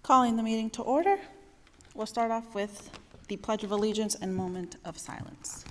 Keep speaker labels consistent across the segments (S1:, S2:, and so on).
S1: Calling the meeting to order. We'll start off with the Pledge of Allegiance and moment of silence.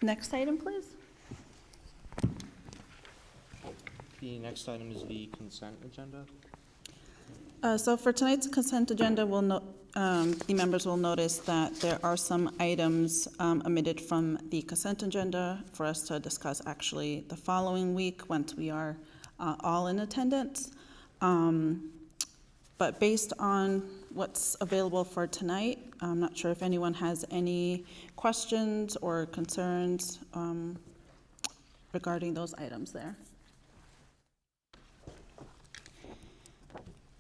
S1: Next item, please.
S2: The next item is the consent agenda.
S1: So for tonight's consent agenda, the members will notice that there are some items omitted from the consent agenda for us to discuss actually the following week once we are all in attendance. But based on what's available for tonight, I'm not sure if anyone has any questions or concerns regarding those items there.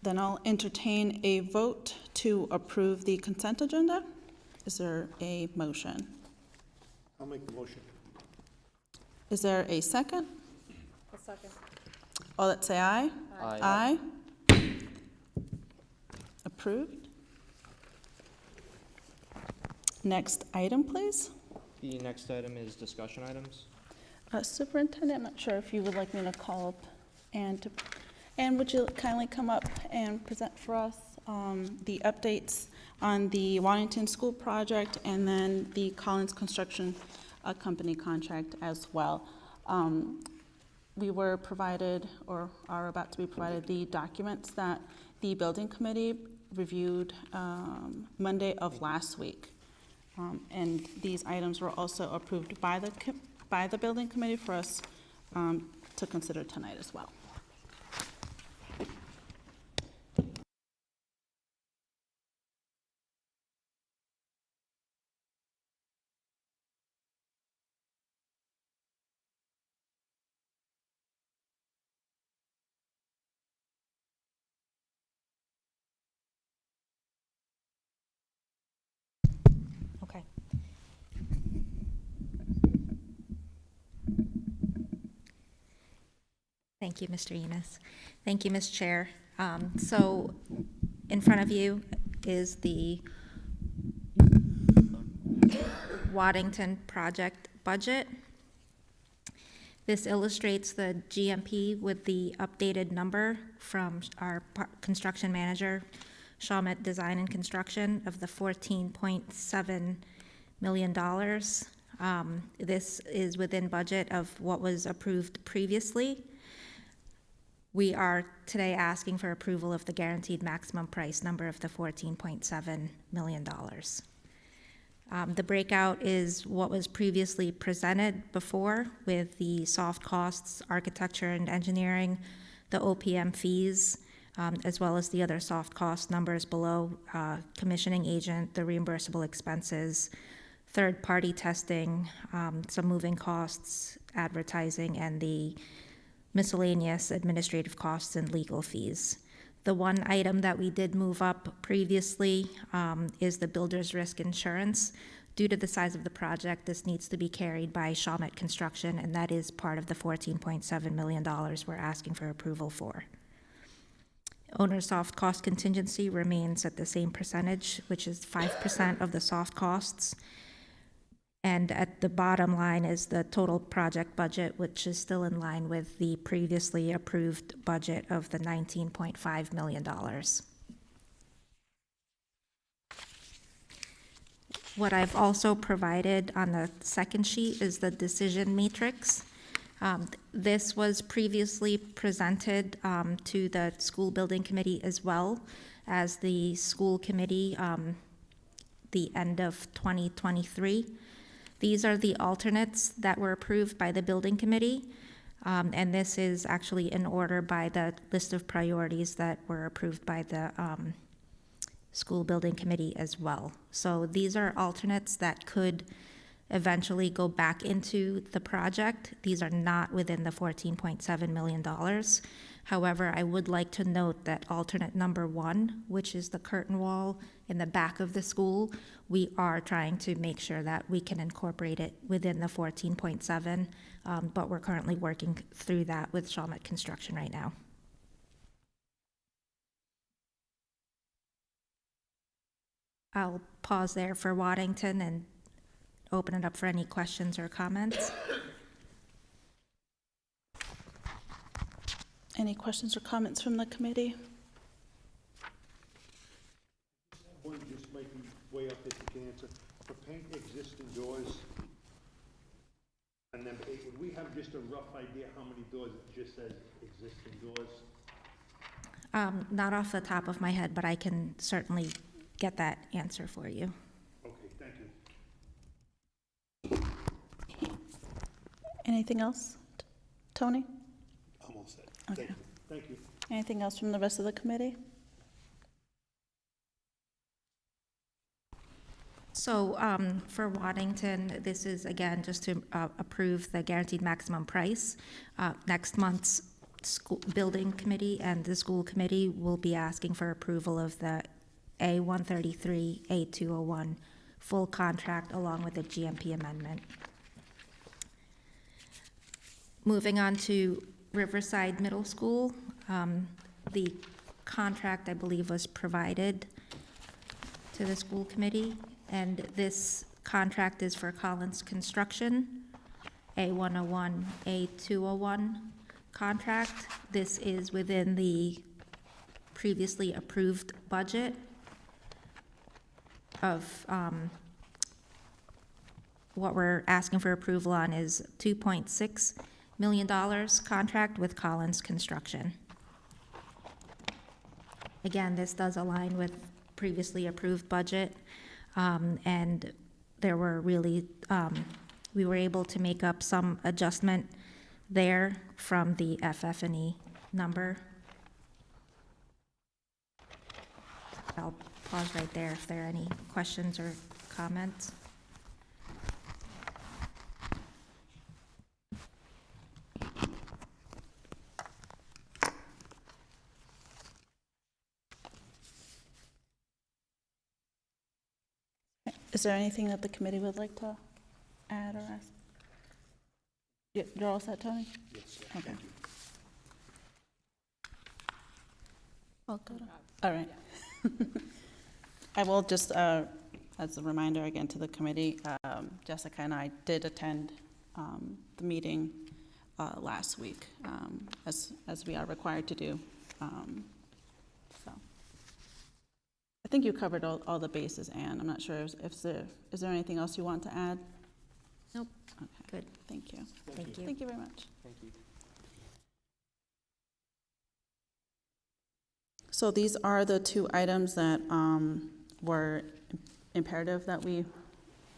S1: Then I'll entertain a vote to approve the consent agenda. Is there a motion?
S3: I'll make the motion.
S1: Is there a second?
S4: A second.
S1: All that say aye?
S2: Aye.
S1: Aye. Approved. Next item, please.
S2: The next item is discussion items.
S1: Superintendent, I'm not sure if you would like me to call up and would you kindly come up and present for us the updates on the Washington School project and then the Collins Construction Company contract as well. We were provided, or are about to be provided, the documents that the building committee reviewed Monday of last week. And these items were also approved by the building committee for us to consider tonight as well.
S4: Okay. Thank you, Mr. Enos. Thank you, Ms. Chair. So in front of you is the Waddington project budget. This illustrates the GMP with the updated number from our construction manager, Shawmut Design and Construction, of the $14.7 million. This is within budget of what was approved previously. We are today asking for approval of the guaranteed maximum price number of the $14.7 million. The breakout is what was previously presented before with the soft costs, architecture and engineering, the OPM fees, as well as the other soft cost numbers below, commissioning agent, the reimbursable expenses, third-party testing, some moving costs, advertising, and the miscellaneous administrative costs and legal fees. The one item that we did move up previously is the builder's risk insurance. Due to the size of the project, this needs to be carried by Shawmut Construction, and that is part of the $14.7 million we're asking for approval for. Owner soft cost contingency remains at the same percentage, which is 5% of the soft costs. And at the bottom line is the total project budget, which is still in line with the previously approved budget of the $19.5 million. What I've also provided on the second sheet is the decision matrix. This was previously presented to the school building committee as well as the school committee the end of 2023. These are the alternates that were approved by the building committee, and this is actually in order by the list of priorities that were approved by the school building committee as well. So these are alternates that could eventually go back into the project. These are not within the $14.7 million. However, I would like to note that alternate number 1, which is the curtain wall in the back of the school, we are trying to make sure that we can incorporate it within the 14.7, but we're currently working through that with Shawmut Construction right now. I'll pause there for Waddington and open it up for any questions or comments.
S1: Any questions or comments from the committee?
S3: One just might be way up if you can answer. For paint existing doors, and number 8, would we have just a rough idea how many doors it just says existing doors?
S4: Not off the top of my head, but I can certainly get that answer for you.
S3: Okay, thank you.
S1: Anything else? Tony?
S3: I'm all set.
S1: Okay.
S3: Thank you. Thank you.
S1: Anything else from the rest of the committee?
S4: So for Waddington, this is again just to approve the guaranteed maximum price. Next month's school building committee and the school committee will be asking for approval of the A133, A201 full contract along with the GMP amendment. Moving on to Riverside Middle School, the contract, I believe, was provided to the school committee, and this contract is for Collins Construction, A101, A201 contract. This is within the previously approved budget of what we're asking for approval on is $2.6 million contract with Collins Construction. Again, this does align with previously approved budget, and there were really, we were able to make up some adjustment there from the FF&E number. I'll pause right there if there are any questions or comments.
S1: Is there anything that the committee would like to add or ask? You're all set, Tony?
S3: Yes,
S1: Okay.
S3: thank you.
S1: All good. All right. I will just, as a reminder again to the committee, Jessica and I did attend the meeting last week, as we are required to do. So I think you covered all the bases, Anne. I'm not sure if there is there anything else you want to add?
S4: Nope.
S1: Okay.
S4: Good.
S1: Thank you.
S4: Thank you.
S1: Thank you very much.
S2: Thank you.
S1: So these are the two items that were imperative that we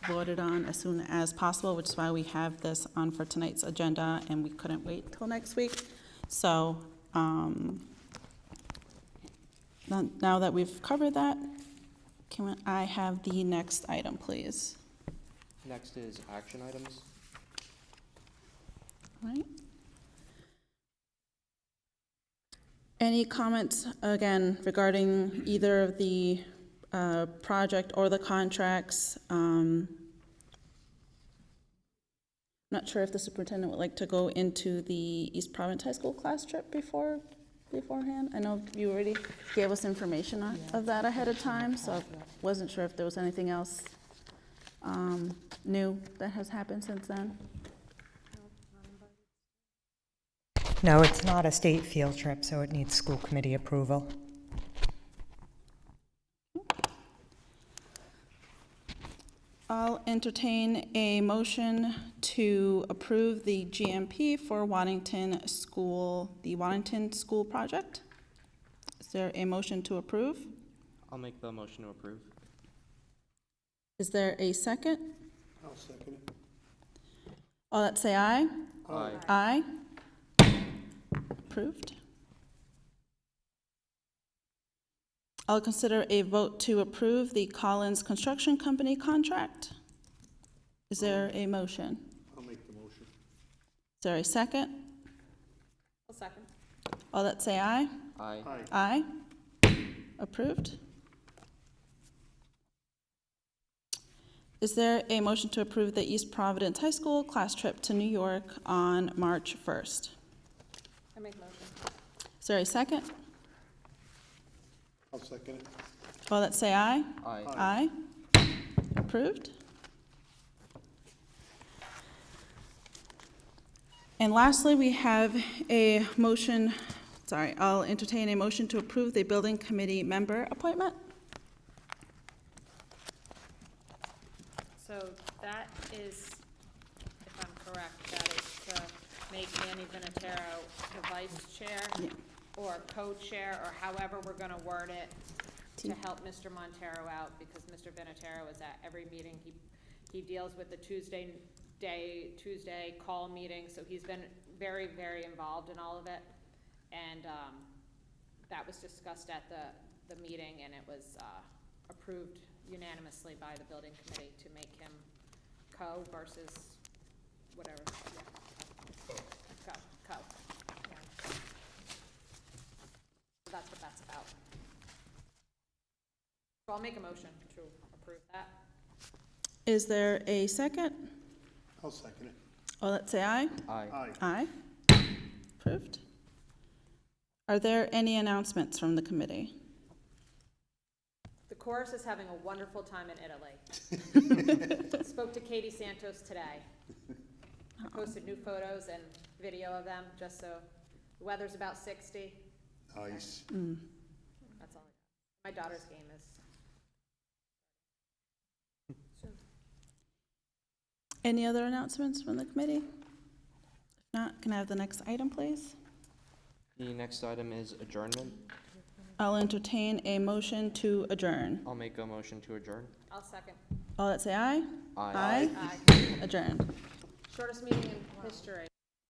S1: voted on as soon as possible, which is why we have this on for tonight's agenda, and we couldn't wait till next week. So now that we've covered that, can I have the next item, please?
S2: Next is action items.
S1: All right. Any comments, again, regarding either of the project or the contracts? Not sure if the superintendent would like to go into the East Providence High School class trip beforehand. I know you already gave us information of that ahead of time, so I wasn't sure if there was anything else new that has happened since then.
S5: No, it's not a state field trip, so it needs school committee approval.
S1: I'll entertain a motion to approve the GMP for Waddington School, the Waddington School project. Is there a motion to approve?
S2: I'll make the motion to approve.
S1: Is there a second?
S3: I'll second it.
S1: All that say aye?
S2: Aye.
S1: Aye. Approved. I'll consider a vote to approve the Collins Construction Company contract. Is there a motion?
S3: I'll make the motion.
S1: Is there a second?
S6: I'll second.
S1: All that say aye?
S2: Aye.
S3: Aye.
S1: Aye. Approved. Is there a motion to approve the East Providence High School class trip to New York on March 1st?
S6: I make motion.
S1: Is there a second?
S3: I'll second it.
S1: All that say aye?
S2: Aye.
S1: Aye. Approved. And lastly, we have a motion, I'll entertain a motion to approve the building committee member appointment.
S6: So that is, if I'm correct, that is to make Manny Vinatero the vice chair
S1: Yeah.
S6: or co-chair, or however we're gonna word it, to help Mr. Montero out, because Mr. Vinatero is at every meeting. He deals with the Tuesday call meeting, so he's been very, very involved in all of it. And that was discussed at the meeting, and it was approved unanimously by the building committee to make him co versus whatever, yeah. Co. Yeah. So that's what that's about. So I'll make a motion to approve that.
S1: Is there a second?
S3: I'll second it.
S1: All that say aye?
S2: Aye.
S1: Aye. Approved. Are there any announcements from the committee?
S6: The chorus is having a wonderful time in Italy. Spoke to Katie Santos today. I posted new photos and video of them, just so, the weather's about 60.
S3: Nice.
S6: That's all I got. My daughter's game is soon.
S1: Any other announcements from the committee? If not, can I have the next item, please?
S2: The next item is adjournment.
S1: I'll entertain a motion to adjourn.
S2: I'll make a motion to adjourn.
S6: I'll second.
S1: All that say aye?
S2: Aye.
S1: Aye. Adjourned.
S6: Shortest meeting in history.